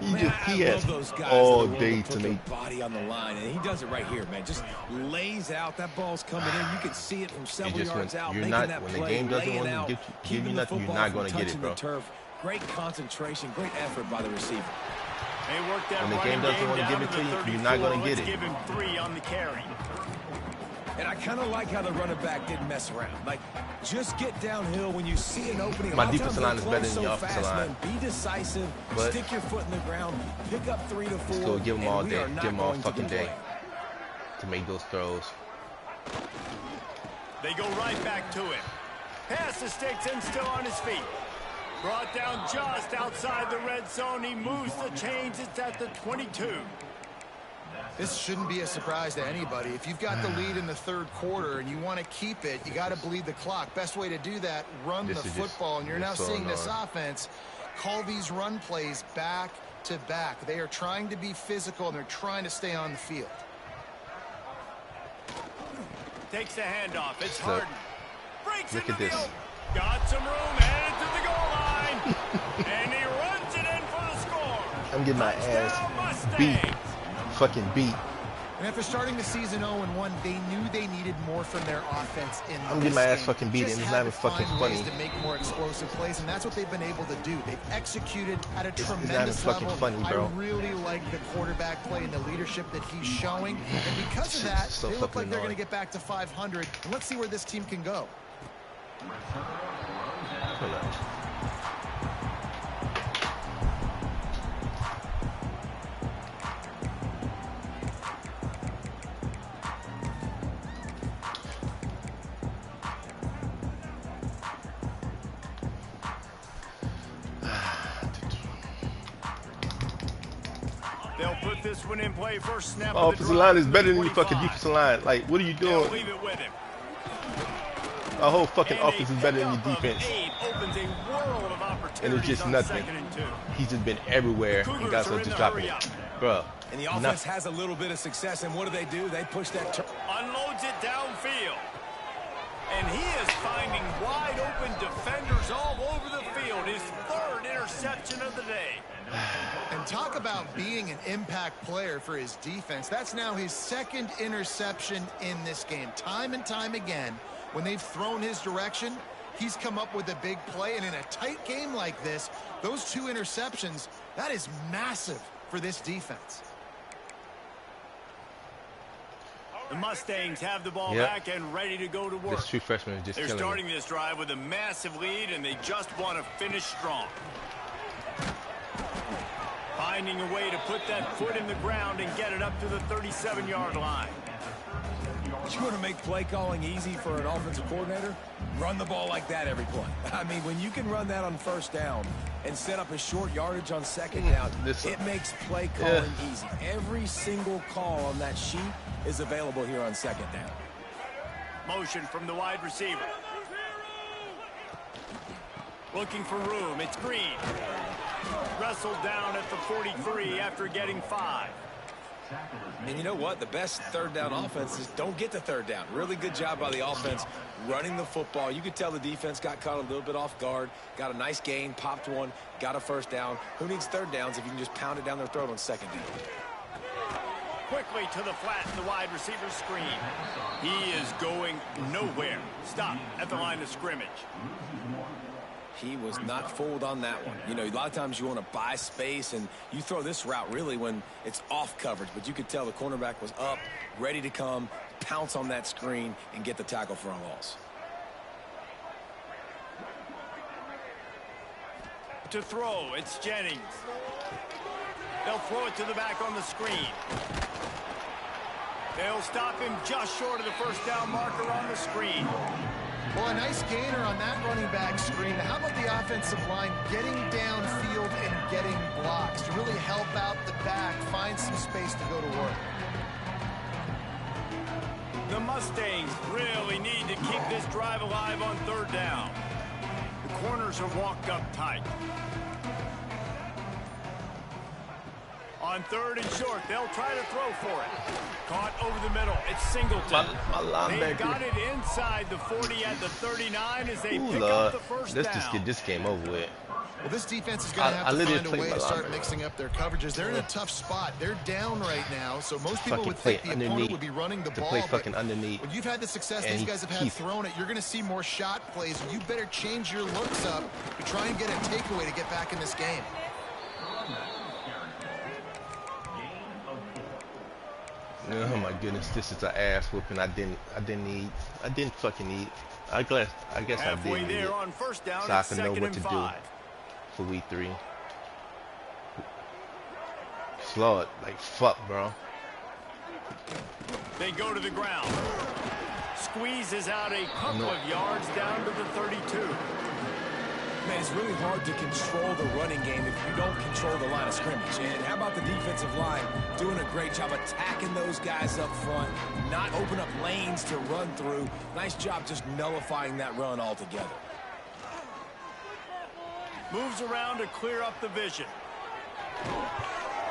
he has all day to make body on the line, and he does it right here, man. Just lays out. That ball's coming in. You can see it from several yards out. You're not, when the game doesn't want to give you nothing, you're not going to get it, bro. Great concentration, great effort by the receiver. They worked that when the game doesn't want to give it to you, you're not going to get it. Give him 3 on the carry. And I kind of like how the running back didn't mess around. Like, just get downhill when you see an opening. My defensive line is better than your offensive line. Be decisive, but stick your foot in the ground, pick up 3 to 4. So give them all day, give them all fucking day to make those throws. They go right back to him. Pass the sticks and still on his feet. Brought down just outside the red zone. He moves the chains. It's at the 22. This shouldn't be a surprise to anybody. If you've got the lead in the 3rd quarter and you want to keep it, you got to bleed the clock. Best way to do that, run the football. And you're now seeing this offense call these run plays back to back. They are trying to be physical, and they're trying to stay on the field. Takes the handoff. It's Harden. Breaks Look at this. Got some room, headed to the goal line. And he runs it in for the score. I'm getting my ass beat. Fucking beat. And after starting the season 0-1, they knew they needed more from their offense in I'm getting my ass fucking beat, and it's not even fucking funny. To make more explosive plays, and that's what they've been able to do. They've executed at a tremendous level. It's not even fucking funny, bro. I really like the quarterback play and the leadership that he's showing. And because of that, so they look like they're annoying. going to get back to 500. And let's see where this team can go. They'll put this one in play. First snap. Offensive line is better than your fucking defensive line. Like, what are you doing? Leave it with him. Our whole fucking offense is better than your defense. Opens a world of opportunities. And it's just nothing. He's just been everywhere and guys are just dropping it. Bro. And the offense has a little bit of success, and what do? They push that. Unloads it downfield. And he is finding wide open defenders all over the field. His 3rd interception of the day. And talk about being an impact player for his defense. That's now his 2nd interception in this game. Time and time again, when they've thrown his direction, he's come up with a big play. And in a tight game like this, those 2 interceptions, that is massive for this defense. The Mustangs have the ball back and ready to go to work. This true freshman is just They're killing starting me. this drive with a massive lead, and they just want to finish strong. Finding a way to put that foot in the ground and get it up to the 37-yard line. You want to make play calling easy for an offensive coordinator? Run the ball like that every play. I mean, when you can run that on 1st down and set up a short yardage on 2nd down, it makes play calling easy. Every single call on that sheet is available here on 2nd down. Motion from the wide receiver. Looking for room. It's Green. Wrestled down at the 43 after getting 5. And you know what? The best 3rd down offenses don't get to 3rd down. Really good job by the offense running the football. You could tell the defense got caught a little bit off guard. Got a nice gain, popped one, got a 1st down. Who needs 3rd downs if you can just pound it down their throat on 2nd down? Quickly to the flat, the wide receiver screen. He is going nowhere. Stop at the line of scrimmage. He was not fooled on that one. You know, a lot of times you want to buy space, and you throw this route really when it's off coverage. But you could tell the cornerback was up, ready to come, pounce on that screen, and get the tackle for a loss. To throw, it's Jennings. They'll throw it to the back on the screen. They'll stop him just short of the first down marker on the screen. Well, a nice gainer on that running back screen. How about the offensive line getting downfield and getting blocks to really help out the back, find some space to go to work? The Mustangs really need to keep this drive alive on third down. The corners are walked up tight. On third and short, they'll try to throw for it. Caught over the middle. It's Singleton. My linebacker. They got it inside the 40 at the 39 as they pick Lord. up the first Let's down. just get this game over with. Well, this defense is going to have to find a way to start mixing up their coverages. They're in a tough spot. They're down right now, so most people would think the opponent would be running the ball. Underneath. When you've had the success these guys have had throwing it, you're going to see more shot plays. You better change your looks up to try and get a takeaway to get back in this game. Oh my goodness, this is an ass whooping. I didn't fucking need. I guess I Halfway did. there on first down, so I it's can know second what to and do 5. for week 3. Slow it, like fuck, bro. They go to the ground. Squeezes out a couple of yards down to the 32. Man, it's really hard to control the running game if you don't control the line of scrimmage. And how about the defensive line doing a great job attacking those guys up front, not open up lanes to run through. Nice job just nullifying that run altogether. Moves around to clear up the vision.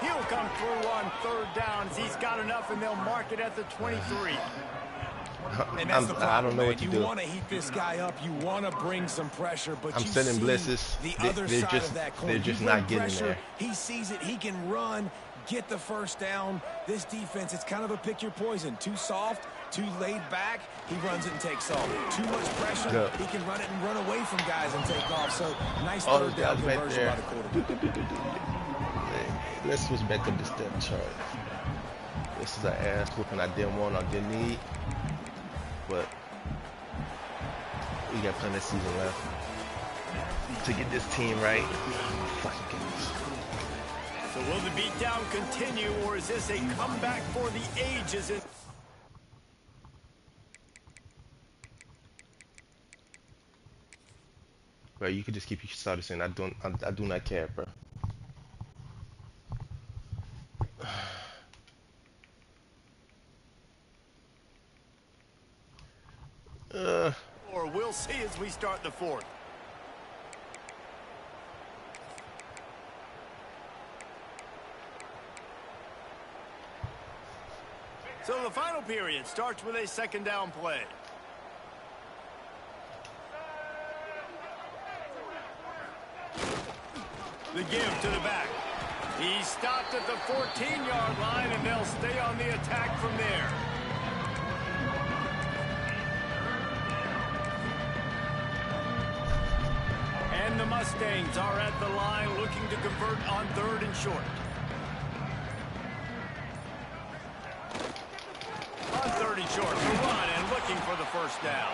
He'll come through on third down as he's got enough, and they'll mark it at the 23. And that's the problem, I don't know what to do. You want to heat this guy up. You want to bring some pressure, but I'm sending blitzes. The other side of that coin. They're just not getting pressure, there. He sees it. He can run, get the first down. This defense, it's kind of a pick your poison. Too soft, too laid back. He runs it and takes off. Too much pressure. He can run it and run away from guys and take off. So nice third down conversion by the quarterback. Let's switch back up the step chart. This is an ass whooping I didn't want, I didn't need. But we got plenty of season left to get this team right. Fucking goodness. So will the beatdown continue, or is this a comeback for the ages? Bro, you could just keep your starters in. I do not care, bro. Or we'll see as we start the fourth. So the final period starts with a second down play. The give to the back. He stopped at the 14-yard line, and they'll stay on the attack from there. And the Mustangs are at the line looking to convert on third and short. On third and short, the run and looking for the first down.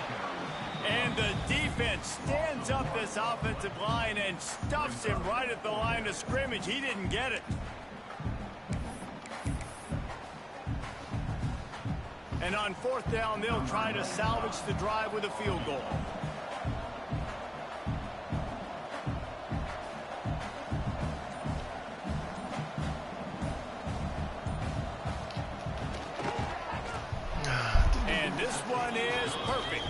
And the defense stands up this offensive line and stuffs him right at the line of scrimmage. He didn't get it. And on fourth down, they'll try to salvage the drive with a field goal. And this one is perfect.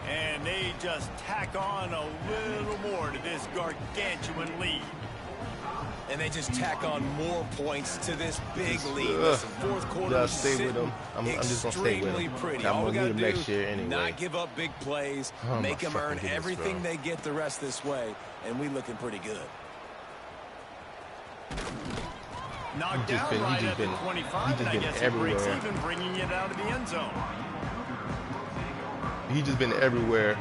And they just tack on a little more to this gargantuan lead. And they just tack on more points to this big lead. Listen, fourth quarter is stay with them. I'm just gonna stay with them. pretty. I'm All we gonna got need to them next year anyway. not give up big plays, Oh, make my them earn fucking goodness, everything bro. they get the rest this way, and we looking pretty good. Knocked down right at the 25, and I guess he breaks even, bringing it out of the end zone. He's just been everywhere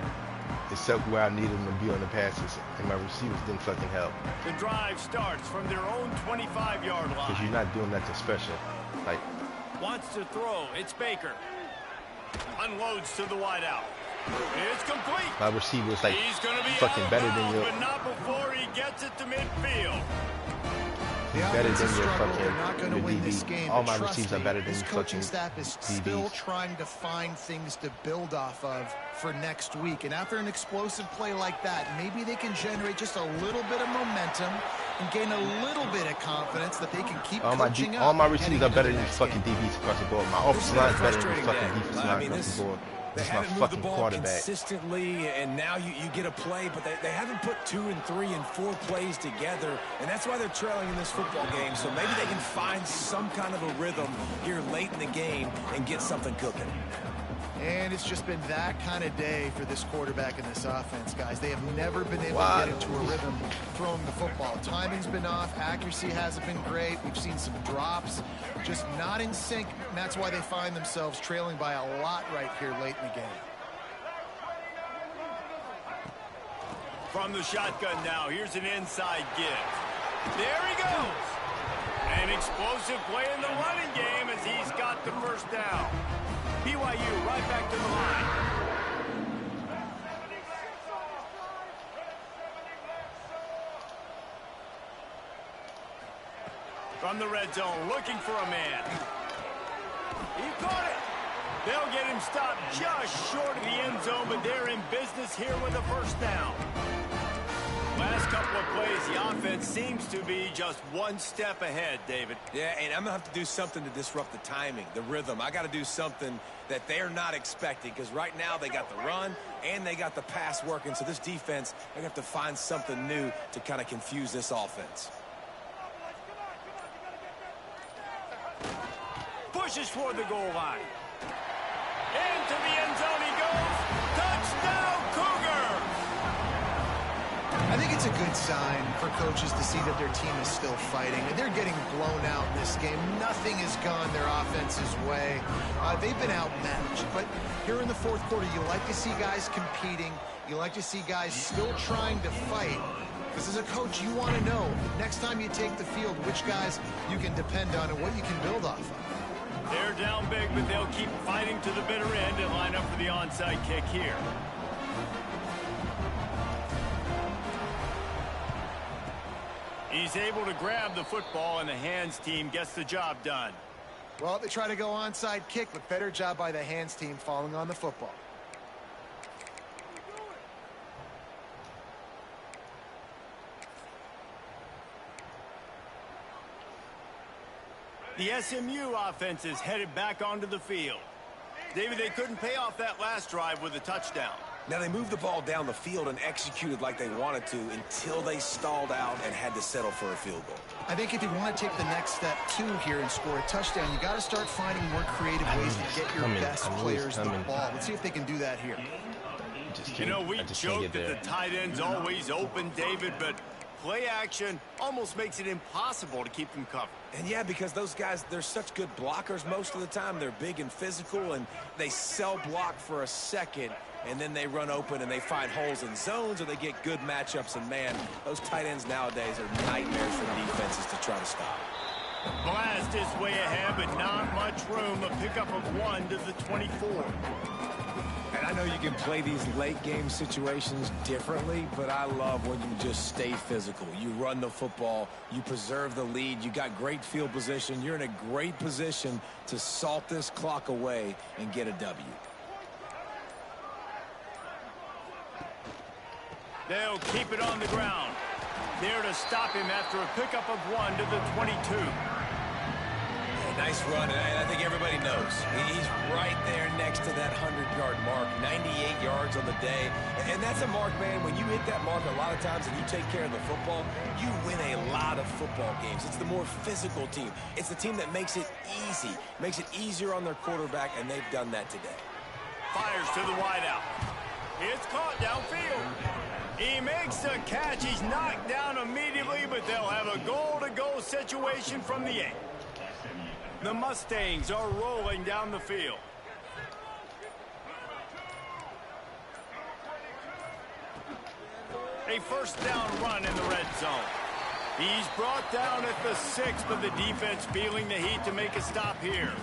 except where I needed them to be on the passes, and my receivers didn't fucking help. The drive starts from their own 25-yard line. Because you're not doing nothing special. Like, wants to throw. It's Baker. Unloads to the wideout. It's complete. my receivers like He's going to be fucking out of better than bounds, your but not before he gets it to midfield. better than your They're not going to win this DB. game. All but my trust receivers me, are better than this your coaching fucking staff is still DBs. trying to find things to build off of for next week. And after an explosive play like that, maybe they can generate just a little bit of momentum and gain a little bit of confidence that they can keep coaching up. All my receivers are better than the these fucking DBs across the board. My offensive line is better than these fucking defensive line across the board. They This is my haven't moved the fucking ball quarterback. consistently, and now you get a play, but they haven't put 2 and 3 and 4 plays together, and that's why they're trailing in this football game. So maybe they can find some kind of a rhythm here late in the game and get something cooking. And it's just been that kind of day for this quarterback and this offense, guys. They have never been able What? to get into a rhythm throwing the football. Timing's been off. Accuracy hasn't been great. We've seen some drops. Just not in sync, and that's why they find themselves trailing by a lot right here late in the game. From the shotgun now, here's an inside give. There he goes. An explosive play in the running game as he's got the first down. BYU right back to the line. From the red zone, looking for a man. He caught it. They'll get him stopped just short of the end zone, but they're in business here with a first down. Last couple of plays, the offense seems to be just one step ahead, David. Yeah, and I'm going to have to do something to disrupt the timing, the rhythm. I got to do something that they're not expecting, because right now they got the run and they got the pass working. So this defense, they're going to have to find something new to kind of confuse this offense. Pushes toward the goal line. Into the end zone he goes. Touchdown, Cougars! I think it's a good sign for coaches to see that their team is still fighting. And they're getting blown out in this game. Nothing has gone their offense's way. They've been outmatched. But here in the fourth quarter, you like to see guys competing. You like to see guys still trying to fight. Because as a coach, you want to know, next time you take the field, which guys you can depend on and what you can build off of. They're down big, but they'll keep fighting to the bitter end and line up for the onside kick here. He's able to grab the football, and the hands team gets the job done. Well, they try to go onside kick, but better job by the hands team falling on the football. The SMU offense is headed back onto the field. David, they couldn't pay off that last drive with a touchdown. Now, they moved the ball down the field and executed like they wanted to until they stalled out and had to settle for a field goal. I think if you want to take the next step, too, here and score a touchdown, you got to start finding more creative ways to get your best players the ball. Let's see if they can do that here. You know, we joke that the tight end's always open, David, but play action almost makes it impossible to keep them covered. And yeah, because those guys, they're such good blockers most of the time. They're big and physical, and they sell block for a second, and then they run open and they find holes in zones, or they get good matchups. And man, those tight ends nowadays are nightmares for defenses to try to stop. Blast his way ahead, but not much room. A pickup of 1 to the 24. And I know you can play these late game situations differently, but I love when you just stay physical. You run the football, you preserve the lead, you got great field position, you're in a great position to salt this clock away and get a W. They'll keep it on the ground. There to stop him after a pickup of 1 to the 22. Nice run, and I think everybody knows. He's right there next to that 100-yard mark, 98 yards on the day. And that's a mark, man, when you hit that mark a lot of times and you take care of the football, you win a lot of football games. It's the more physical team. It's the team that makes it easy, makes it easier on their quarterback, and they've done that today. Fires to the wideout. It's caught downfield. He makes the catch. He's knocked down immediately, but they'll have a goal-to-go situation from the 8. The Mustangs are rolling down the field. A first down run in the red zone. He's brought down at the 6, but the defense feeling the heat to make a stop here.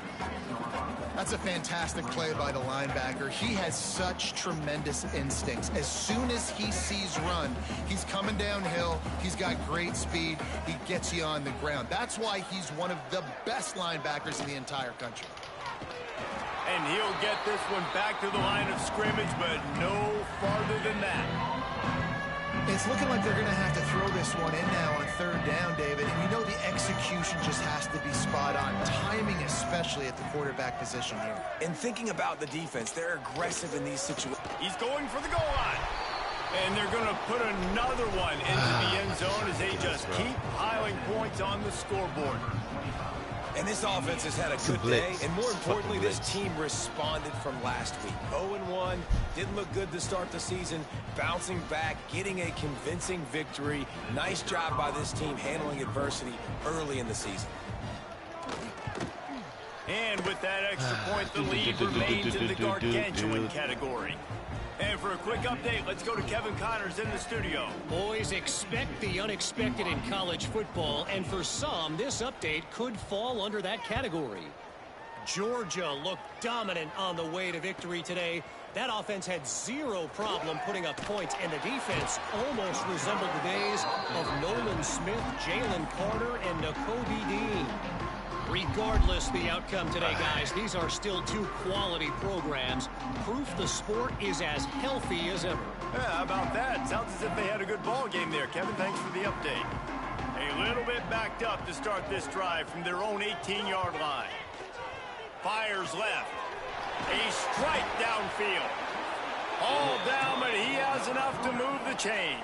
That's a fantastic play by the linebacker. He has such tremendous instincts. As soon as he sees run, he's coming downhill. He's got great speed. He gets you on the ground. That's why he's one of the best linebackers in the entire country. And he'll get this one back to the line of scrimmage, but no farther than that. It's looking like they're going to have to throw this one in now on third down, David. And you know the execution just has to be spot on. Timing especially at the quarterback position here. And thinking about the defense, they're aggressive in these situations. He's going for the goal line. And they're going to put another one into the end zone as they just keep piling points on the scoreboard. And this offense has had a good day, and more importantly, this team responded from last week. 0-1, didn't look good to start the season, bouncing back, getting a convincing victory. Nice job by this team handling adversity early in the season. And with that extra point, the lead remains in the gargantuan category. And for a quick update, let's go to Kevin Connors in the studio. Boys, expect the unexpected in college football, and for some, this update could fall under that category. Georgia looked dominant on the way to victory today. That offense had zero problem putting up points, and the defense almost resembled the days of Nolan Smith, Jalen Carter, and Nakobe Dean. Regardless the outcome today, guys, these are still two quality programs. Proof the sport is as healthy as ever. Yeah, how about that? Sounds as if they had a good ball game there. Kevin, thanks for the update. A little bit backed up to start this drive from their own 18-yard line. Fires left. A strike downfield. All down, but he has enough to move the chains.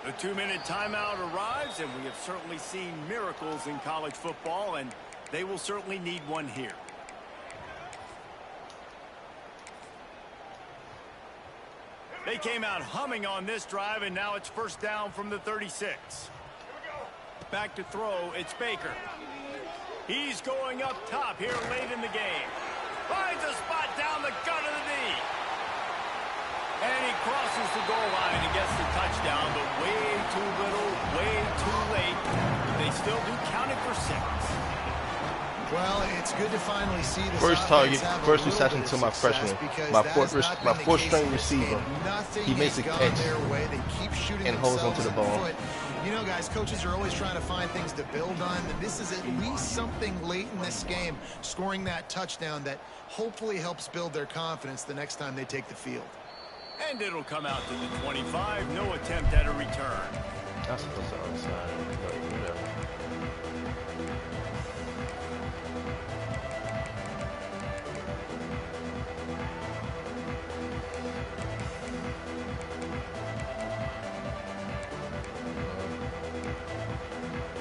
The 2-minute timeout arrives, and we have certainly seen miracles in college football, and they will certainly need one here. They came out humming on this drive, and now it's first down from the 36. Back to throw, it's Baker. He's going up top here late in the game. Finds a spot down the gut of the knee. And he crosses the goal line and gets the touchdown, but way too little, way too late. But they still do count it for 6. Well, it's good to finally see this first target, first reception to my freshman, my fourth string receiver. He makes a catch and holds onto the ball. You know, guys, coaches are always trying to find things to build on, and this is at least something late in this game, scoring that touchdown that hopefully helps build their confidence the next time they take the field. And it'll come out to the 25. No attempt at a return. That's supposed to be outside, but whatever.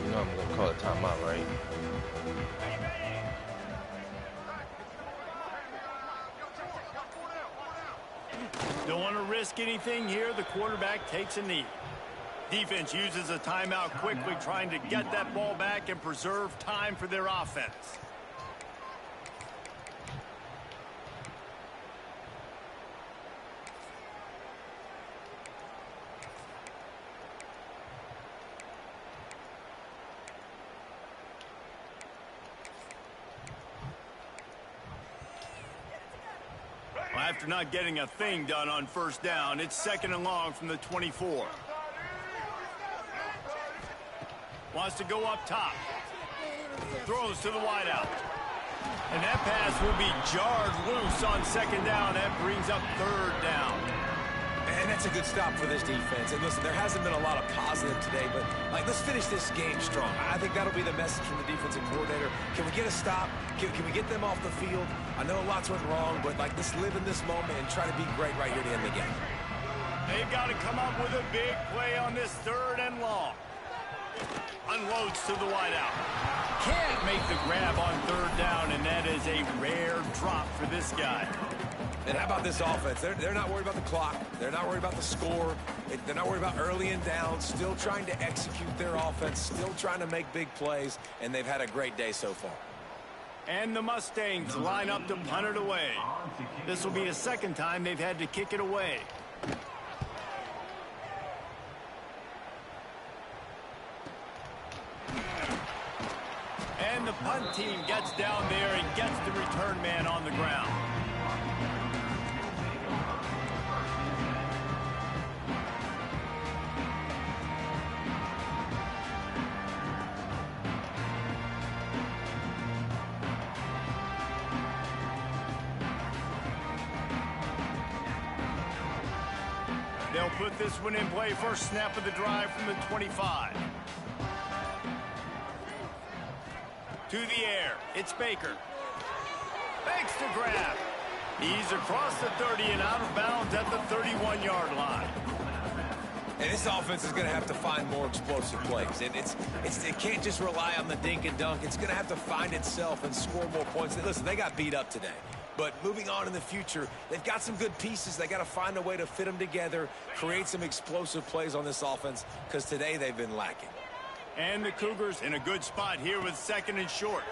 You know I'm gonna call a timeout, right? Don't want to risk anything here. The quarterback takes a knee. Defense uses a timeout quickly, trying to get that ball back and preserve time for their offense. After not getting a thing done on first down, it's second and long from the 24. Wants to go up top. Throws to the wideout. And that pass will be jarred loose on second down. That brings up third down. And that's a good stop for this defense. And listen, there hasn't been a lot of positive today, but let's finish this game strong. I think that'll be the message from the defensive coordinator. Can we get a stop? Can we get them off the field? I know lots went wrong, but let's live in this moment and try to be great right here to end the game. They've got to come up with a big play on this third and long. Unloads to the wideout. Can't make the grab on third down, and that is a rare drop for this guy. And how about this offense? They're not worried about the clock. They're not worried about the score. They're not worried about early and down. Still trying to execute their offense. Still trying to make big plays. And they've had a great day so far. And the Mustangs line up to punt it away. This will be the second time they've had to kick it away. And the punt team gets down there and gets the return man on the ground. They'll put this one in play. First snap of the drive from the 25. To the air. It's Baker. Makes the grab. He's across the 30 and out of bounds at the 31-yard line. And this offense is going to have to find more explosive plays. And it can't just rely on the dink and dunk. It's going to have to find itself and score more points. Listen, they got beat up today. But moving on in the future, they've got some good pieces. They got to find a way to fit them together, create some explosive plays on this offense, because today they've been lacking. And the Cougars in a good spot here with second and short.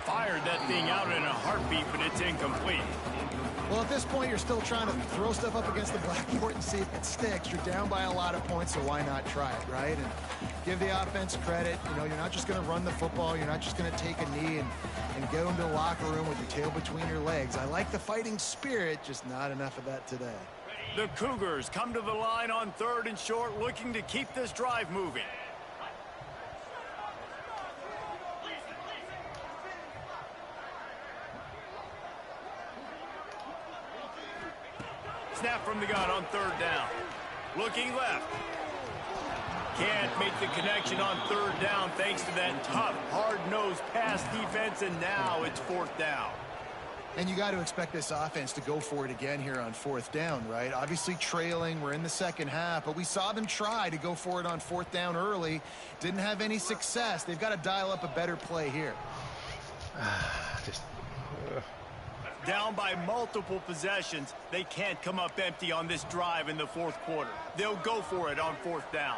Fired that thing out in a heartbeat, but it's incomplete. Well, at this point, you're still trying to throw stuff up against the blackboard and see if it sticks. You're down by a lot of points, so why not try it, right? And give the offense credit. You know, you're not just going to run the football. You're not just going to take a knee and go into the locker room with your tail between your legs. I like the fighting spirit, just not enough of that today. The Cougars come to the line on third and short, looking to keep this drive moving. Snap from the gun on third down. Looking left. Can't make the connection on third down thanks to that tough, hard-nosed pass defense, and now it's fourth down. And you got to expect this offense to go for it again here on fourth down, right? Obviously trailing, we're in the second half, but we saw them try to go for it on fourth down early. Didn't have any success. They've got to dial up a better play here. Down by multiple possessions, they can't come up empty on this drive in the fourth quarter. They'll go for it on fourth down.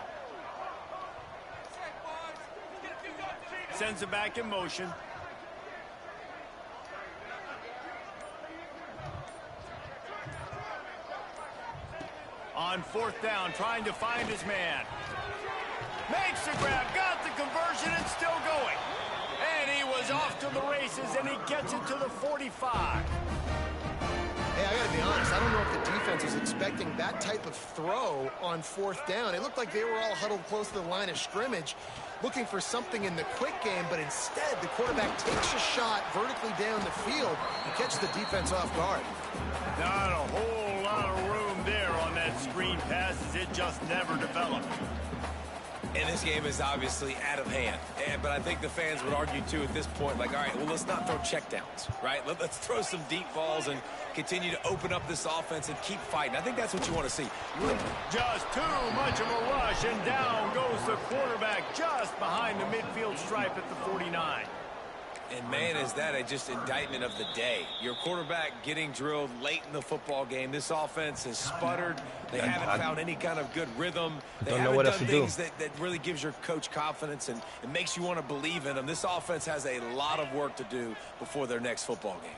Sends it back in motion. On fourth down, trying to find his man. Makes the grab, got the conversion, and still going. And he was off to the races, and he gets it to the 45. Hey, I got to be honest. I don't know if the defense was expecting that type of throw on fourth down. It looked like they were all huddled close to the line of scrimmage, looking for something in the quick game, but instead the quarterback takes a shot vertically down the field and catches the defense off guard. Not a whole lot of room there on that screen pass, as it just never developed. And this game is obviously out of hand. But I think the fans would argue, too, at this point, like, all right, well, let's not throw checkdowns, right? Let's throw some deep balls and continue to open up this offense and keep fighting. I think that's what you want to see. Just too much of a rush, and down goes the quarterback just behind the midfield stripe at the 49. And, man, is that a just indictment of the day. Your quarterback getting drilled late in the football game. This offense has sputtered. They haven't found any kind of good rhythm. They haven't done things that really gives your coach confidence and it makes you want to believe in them. This offense has a lot of work to do before their next football game.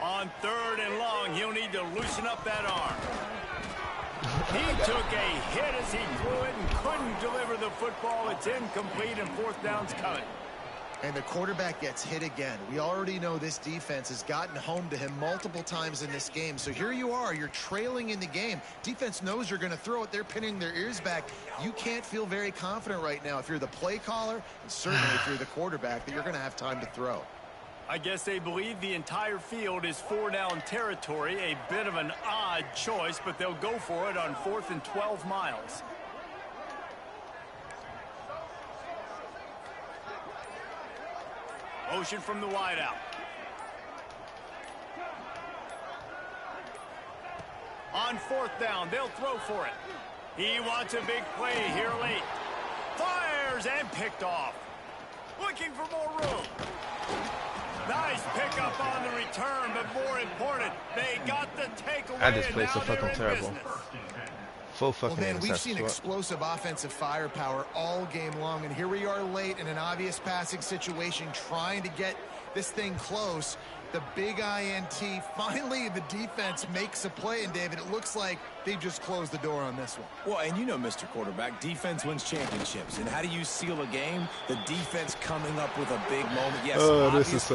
On third and long, he'll need to loosen up that arm. He took a hit as he threw it and couldn't deliver the football. It's incomplete, and fourth down's coming. And the quarterback gets hit again. We already know this defense has gotten home to him multiple times in this game. So here you are, you're trailing in the game. Defense knows you're going to throw it. They're pinning their ears back. You can't feel very confident right now if you're the play caller, and certainly if you're the quarterback, that you're going to have time to throw. I guess they believe the entire field is four-down territory. A bit of an odd choice, but they'll go for it on 4th and 12 miles. Motion from the wideout. On 4th down, they'll throw for it. He wants a big play here late. Fires and picked off. Looking for more room. Nice pickup on the return, but more important, they got the takeaway. I just played so fucking terrible. Full fucking well, man, we've seen explosive offensive firepower all game long, and here we are late in an obvious passing situation trying to get this thing close. The big INT, finally the defense makes a play, and David, it looks like they've just closed the door on this one. Well, and you know, Mr. Quarterback, defense wins championships. And how do you seal a game? The defense coming up with a big moment. Yes, this is so